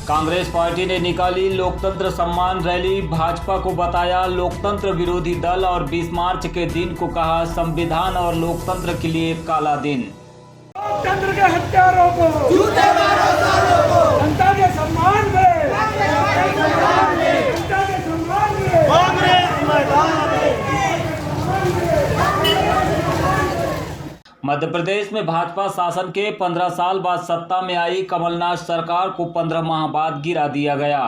Congress party ने निकाली लोकतंत्र सम्मान रैली। भाजपा को बताया लोकतंत्र विरोधी दल और 20 मार्च के दिन को कहा संविधान और लोकतंत्र के लिए काला दिन। लोकतंत्र के हत्यारों को झूठे मारो सालों को जनता के सम्मान में जनता के सम्मान में कांग्रेस मैदान में। मध्य प्रदेश में भाजपा शासन के 15 साल बाद सत्ता में आई कमलनाथ सरकार को 15 माह बाद गिरा दिया गया।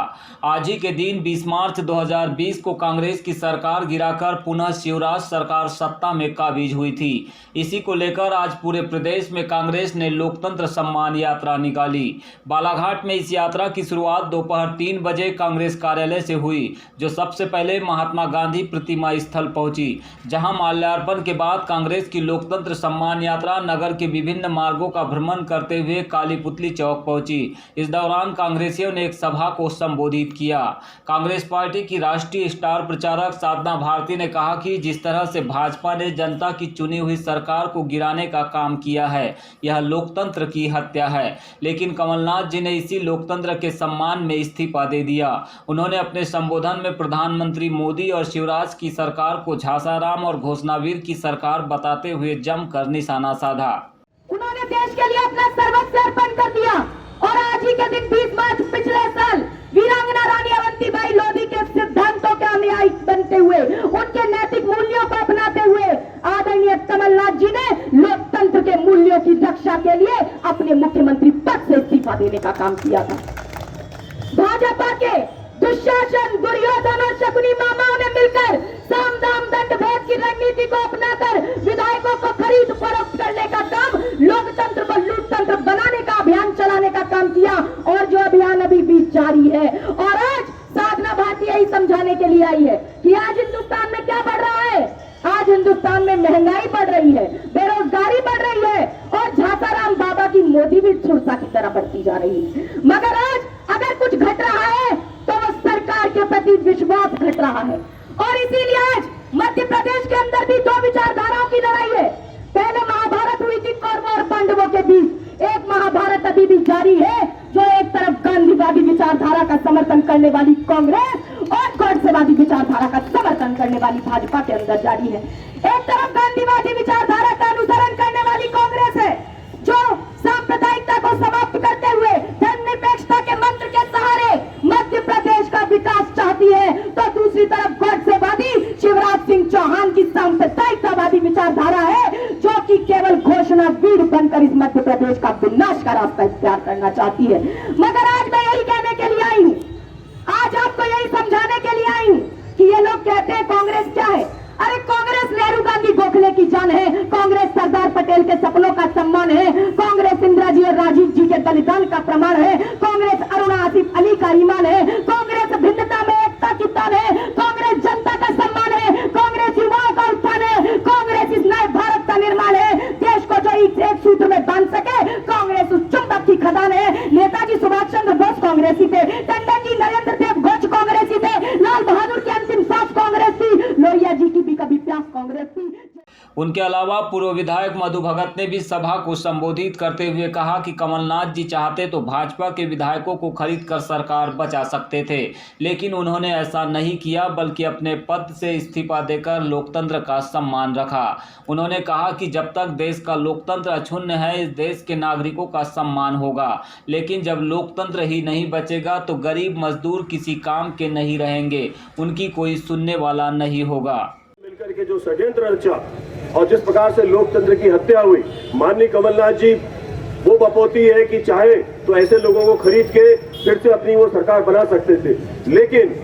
आज ही के दिन 20 मार्च 2020 को कांग्रेस की सरकार गिराकर पुनः शिवराज सरकार सत्ता में काबिज हुई थी। इसी को लेकर आज पूरे प्रदेश में कांग्रेस ने लोकतंत्र सम्मान यात्रा निकाली। बालाघाट में इस यात्रा की शुरुआत दोपहर 3 बजे कांग्रेस कार्यालय से हुई, जो सबसे पहले महात्मा गांधी प्रतिमा स्थल पहुंची, जहां माल्यार्पण के बाद कांग्रेस की लोकतंत्र सम्मान यात्रा नगर के विभिन्न मार्गों का भ्रमण करते हुए काली पुतली चौक पहुंची। इस दौरान कांग्रेसियों ने एक सभा को संबोधित किया। कांग्रेस पार्टी की राष्ट्रीय स्टार प्रचारक साधना भारती ने कहा कि जिस तरह से भाजपा ने जनता की चुनी हुई सरकार को गिराने का काम किया है, यह लोकतंत्र की हत्या है। लेकिन कमलनाथ जी ने इसी लोकतंत्र के सम्मान में इस्तीफा दे दिया। उन्होंने अपने संबोधन में प्रधानमंत्री मोदी और शिवराज की सरकार को झांसाराम और घोषणावीर की सरकार बताते हुए जमकर निशाना साधा। उन्होंने देश के लिए अपना सर्वस्व अर्पण कर दिया और आज ही के दिन 20 मार्च पिछले साल वीरांगना रानी अवंतीबाई लोधी के सिद्धांतों के अनुयायी बनते हुए, उनके नैतिक मूल्यों को अपनाते हुए आदरणीय कमलनाथ जी ने लोकतंत्र के मूल्यों की रक्षा के लिए अपने मुख्यमंत्री पद से इस्तीफा देने का काम किया था। भाजपा के दुशासन, दुर्योधन और शकुनी मामाओं ने मिलकर साम दाम दंड भेद की रणनीति को अपनाकर विधायकों को खरीद फरोख्त करने का काम, लोकतंत्र को लूटतंत्र बनाने का अभियान चलाने का काम किया और जो अभियान अभी भी जारी है। और आज साधना भारती यही समझाने के लिए आई है कि आज हिंदुस्तान में क्या बढ़ रहा है। आज हिंदुस्तान में महंगाई बढ़ रही है, बेरोजगारी बढ़ रही है और झांसाराम बाबा की मोदी भी सुरसा की तरह बढ़ती जा रही है। मगर आज अगर कुछ घट रहा है तो वो सरकार के प्रति विश्वास घट रहा है। और इसीलिए आज मध्य प्रदेश के अंदर भी दो विचारधाराओं की लड़ाई है। पहले महाभारत हुई थी कौरवों और पांडवों के बीच, एक महाभारत अभी भी जारी है, जो एक तरफ गांधीवादी विचारधारा का समर्थन करने वाली कांग्रेस और गौडसेवादी विचारधारा का समर्थन करने वाली भाजपा के अंदर जारी है। एक तरफ गांधीवादी विचारधारा का अनुसरण करने वाली कांग्रेस है, जो सांप्रदायिकता को समाप्त करते हुए धर्मनिरपेक्षता के मंत्र के सहारे मध्य प्रदेश का विकास चाहती है, तो दूसरी तरफ गौडसेवादी शिवराज सिंह चौहान की सांप्रदायिकतावादी विचारधारा है, जो कि केवल घोषणा वीर बनकर इस मध्य प्रदेश का विनाश का रास्ता इख्तियार करना चाहती है। मगर आज मैं यही कहने के लिए आई हूँ, आज आपको यही समझाने के लिए आई हूँ कि ये लोग कहते हैं कांग्रेस क्या है। अरे कांग्रेस नेहरू गांधी गोखले की जान है, कांग्रेस सरदार पटेल के सपनों का सम्मान है, कांग्रेस इंदिरा जी और राजीव जी के बलिदान का प्रमाण है, कांग्रेस अरुणा आसिफ अली का ईमान है, कांग्रेस भिन्नता में एकता की तान है, कांग्रेस जनता का सम्मान है, कांग्रेस युवाओं का उत्थान है, कांग्रेस इस नए भारत का निर्माण है, देश को जो एक सूत्र में बांध सके, कांग्रेस उस चुंबक की खदान है। नेताजी सुभाष चंद्र बोस कांग्रेसी थे, टंडन जी नरेंद्र देव घोष कांग्रेसी थे, लाल बहादुर की अंतिम सांस कांग्रेस थी, लोहिया जी की कभी प्यास कांग्रेस थी। उनके अलावा पूर्व विधायक मधु भगत ने भी सभा को संबोधित करते हुए कहा कि कमलनाथ जी चाहते तो भाजपा के विधायकों को खरीदकर सरकार बचा सकते थे, लेकिन उन्होंने ऐसा नहीं किया, बल्कि अपने पद से इस्तीफा देकर लोकतंत्र का सम्मान रखा। उन्होंने कहा कि जब तक देश का लोकतंत्र अक्षुण्ण है, इस देश के नागरिकों का सम्मान होगा, लेकिन जब लोकतंत्र ही नहीं बचेगा तो गरीब मजदूर किसी काम के नहीं रहेंगे, उनकी कोई सुनने वाला नहीं होगा। मिलकर के जो षड्यंत्र रचा और जिस प्रकार से लोकतंत्र की हत्या हुई, माननीय कमलनाथ जी वो बपोती है कि चाहे तो ऐसे लोगों को खरीद के फिर से अपनी वो सरकार बना सकते थे, लेकिन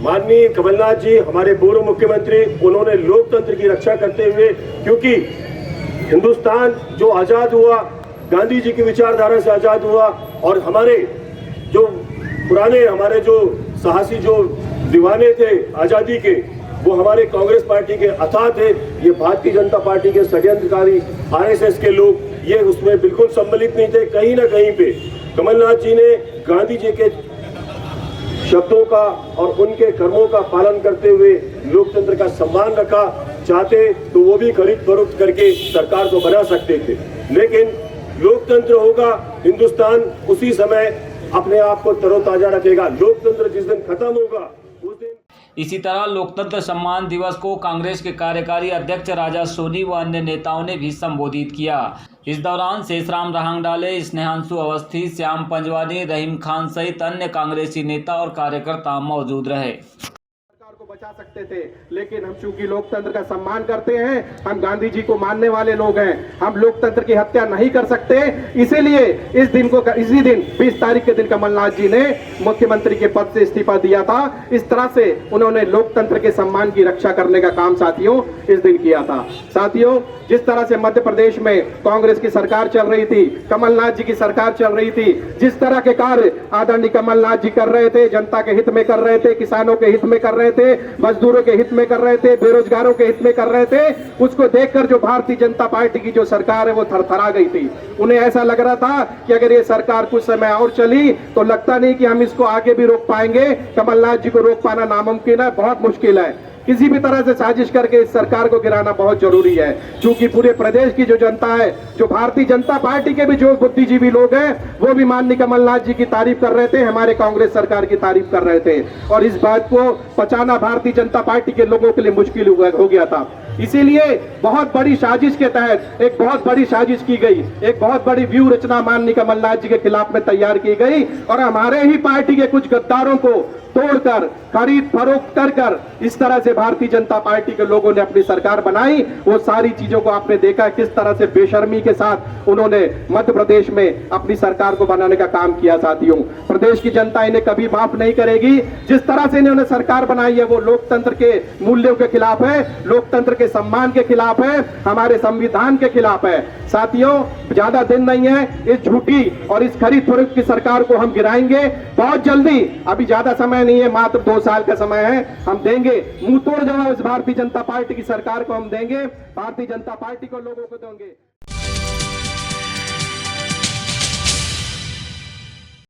माननीय कमलनाथ जी हमारे पूर्व मुख्यमंत्री, उन्होंने लोकतंत्र की रक्षा करते हुए, क्योंकि हिंदुस्तान जो आजाद हुआ गांधी जी की विचारधारा से आजाद हुआ और हमारे जो पुराने हमारे जो साहसी जो दीवाने थे आजादी के, वो हमारे कांग्रेस पार्टी के अथाह थे। ये भारतीय जनता पार्टी के षड्यंत्रकारी आरएसएस के लोग ये उसमें बिल्कुल सम्मिलित नहीं थे। कहीं ना कहीं पे कमलनाथ जी ने गांधी जी के शब्दों का और उनके कर्मों का पालन करते हुए लोकतंत्र का सम्मान रखा। चाहते तो वो भी खरीद फरोख्त करके सरकार को बना सकते थे, लेकिन लोकतंत्र होगा हिंदुस्तान उसी समय अपने आप को तरोताजा रखेगा। लोकतंत्र जिस दिन खत्म होगा उस दिन इसी तरह लोकतंत्र सम्मान दिवस को कांग्रेस के कार्यकारी अध्यक्ष राजा सोनी व अन्य नेताओं ने भी संबोधित किया। इस दौरान शेषराम रहांगडाले, स्नेहांशु अवस्थी, श्याम पंजवानी, रहीम खान सहित अन्य कांग्रेसी नेता और कार्यकर्ता मौजूद रहे। सरकार को बचा सकते थे, लेकिन हम चूंकि लोकतंत्र का सम्मान करते हैं, हम गांधी जी को मानने वाले लोग हैं, हम लोकतंत्र की हत्या नहीं कर सकते। इसीलिए इसी दिन 20 तारीख के दिन कमलनाथ जी ने मुख्यमंत्री के पद से इस्तीफा दिया था। इस तरह से उन्होंने लोकतंत्र के सम्मान की रक्षा करने का काम साथियों इस दिन किया था। साथियों, जिस तरह से मध्य प्रदेश में कांग्रेस की सरकार चल रही थी, कमलनाथ जी की सरकार चल रही थी, जिस तरह के कार्य आदरणीय कमलनाथ जी कर रहे थे, जनता के हित में कर रहे थे, किसानों के हित में कर रहे थे, मजदूरों के हित में कर रहे थे, बेरोजगारों के हित में कर रहे थे, उसको देखकर जो भारतीय जनता पार्टी की जो सरकार है वो थरथरा गई थी। उन्हें ऐसा लग रहा था कि अगर ये सरकार कुछ समय और चली तो लगता नहीं कि हम इसको आगे भी रोक पाएंगे। कमलनाथ जी को रोक पाना नामुमकिन है, बहुत मुश्किल है। किसी भी तरह से साजिश करके इस सरकार को गिराना बहुत जरूरी है, क्योंकि पूरे प्रदेश की जो जनता है, जो भारतीय जनता पार्टी के भी जो बुद्धिजीवी लोग हैं, वो भी माननीय कमलनाथ जी की तारीफ कर रहे थे, हमारे कांग्रेस सरकार की तारीफ कर रहे थे, और इस बात को पचाना भारतीय जनता पार्टी के लोगों के लिए मुश्किल हो गया था। इसीलिए बहुत बड़ी साजिश के तहत एक बहुत बड़ी साजिश की गई, एक बहुत बड़ी व्यूह रचना माननीय कमलनाथ जी के खिलाफ में तैयार की गई, और हमारे ही पार्टी के कुछ गद्दारों को तोड़कर, खरीद फरोख्त कर इस तरह से भारतीय जनता पार्टी के लोगों ने अपनी सरकार बनाई। वो सारी चीजों को आपने देखा किस तरह से बेशर्मी के साथ उन्होंने मध्य प्रदेश में अपनी सरकार को बनाने का काम किया। साथियों, प्रदेश की जनता इन्हें कभी माफ नहीं करेगी। जिस तरह से इन्होंने सरकार बनाई है वो लोकतंत्र के मूल्यों के खिलाफ है, लोकतंत्र के सम्मान के खिलाफ है, हमारे संविधान के खिलाफ है। साथियों, ज्यादा दिन नहीं है, इस झूठी और इस खरीद फरोख्त की सरकार को हम गिराएंगे बहुत जल्दी। अभी ज्यादा समय नहीं है, मात्र 2 साल का समय है। हम देंगे मुंह तोड़ जवाब इस भारतीय जनता पार्टी की सरकार को, हम देंगे, भारतीय जनता पार्टी को, लोगों को देंगे।